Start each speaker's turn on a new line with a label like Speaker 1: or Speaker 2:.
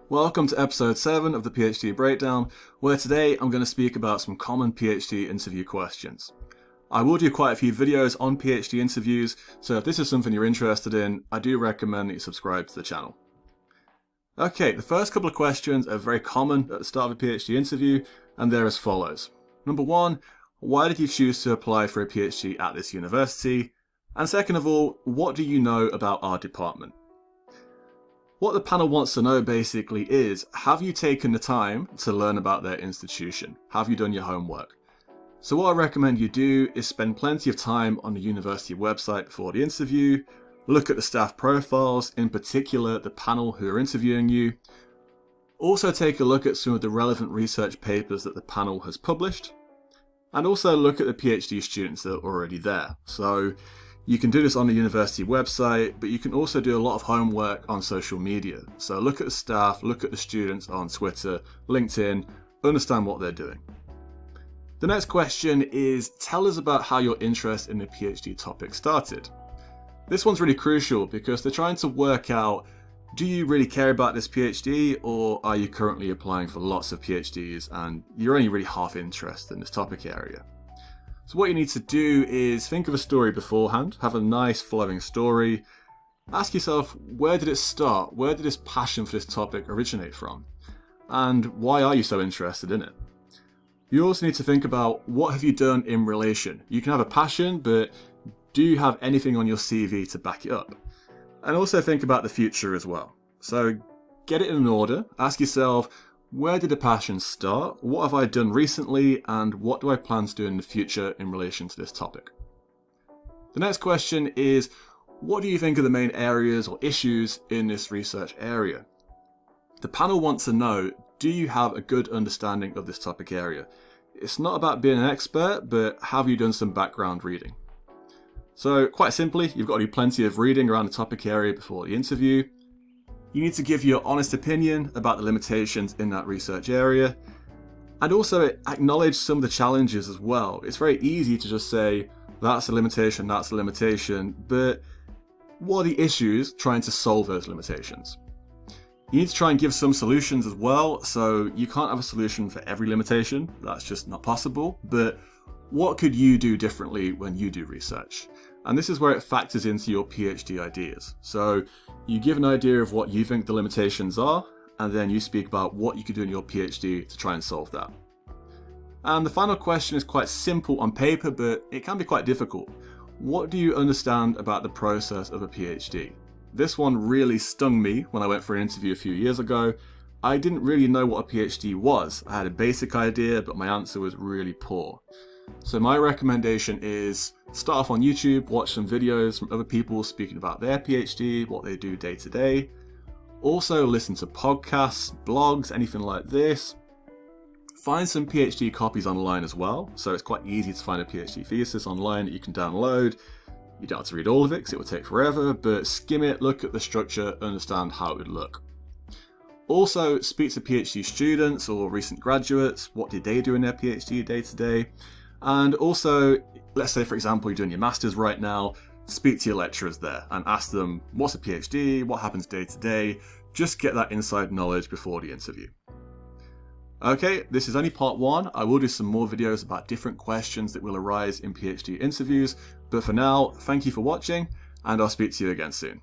Speaker 1: Welcome to episode 7 of the PhD Breakdown, where today I'm going to speak about some common PhD interview questions. I will do quite a few videos on PhD interviews, so if this is something you're interested in, I do recommend that you subscribe to the channel. Okay, the first couple of questions are very common at the start of a PhD interview, and they're as follows. Number 1, why did you choose to apply for a PhD at this university? And second of all, what do you know about our department? What the panel wants to know basically is, have you taken the time to learn about their institution? Have you done your homework? So what I recommend you do is spend plenty of time on the university website before the interview, look at the staff profiles, in particular the panel who are interviewing you. Also take a look at some of the relevant research papers that the panel has published, and also look at the PhD students that are already there. So you can do this on the university website, but you can also do a lot of homework on social media. So look at the staff, look at the students on Twitter, LinkedIn, understand what they're doing. The next question is, tell us about how your interest in the PhD topic started. This one's really crucial because they're trying to work out, do you really care about this PhD, or are you currently applying for lots of PhDs and you're only really half interested in this topic area? So what you need to do is think of a story beforehand, have a nice flowing story. Ask yourself, where did it start? Where did this passion for this topic originate from? And why are you so interested in it? You also need to think about, what have you done in relation? You can have a passion, but do you have anything on your CV to back it up? And also think about the future as well. So get it in an order. Ask yourself, where did the passion start? What have I done recently? And what do I plan to do in the future in relation to this topic? The next question is, what do you think are the main areas or issues in this research area? The panel wants to know, do you have a good understanding of this topic area? It's not about being an expert, but have you done some background reading? So quite simply, you've got to do plenty of reading around the topic area before the interview. You need to give your honest opinion about the limitations in that research area, and also acknowledge some of the challenges as well. It's very easy to just say, that's a limitation, but what are the issues trying to solve those limitations? You need to try and give some solutions as well, so you can't have a solution for every limitation, that's just not possible, but what could you do differently when you do research? And this is where it factors into your PhD ideas. So you give an idea of what you think the limitations are, and then you speak about what you could do in your PhD to try and solve that. And the final question is quite simple on paper, but it can be quite difficult. What do you understand about the process of a PhD? This one really stung me when I went for an interview a few years ago. I didn't really know what a PhD was. I had a basic idea, but my answer was really poor. So my recommendation is start off on YouTube, watch some videos from other people speaking about their PhD, what they do day to day. Also listen to podcasts, blogs, anything like this. Find some PhD copies online as well. So it's quite easy to find a PhD thesis online that you can download. You don't have to read all of it because it would take forever, but skim it, look at the structure, understand how it would look. Also speak to PhD students or recent graduates. What did they do in their PhD day to day? And also, let's say for example you're doing your masters right now, speak to your lecturers there and ask them, what's a PhD, what happens day to day, just get that inside knowledge before the interview. Okay, this is only part 1, I will do some more videos about different questions that will arise in PhD interviews, but for now, thank you for watching, and I'll speak to you again soon.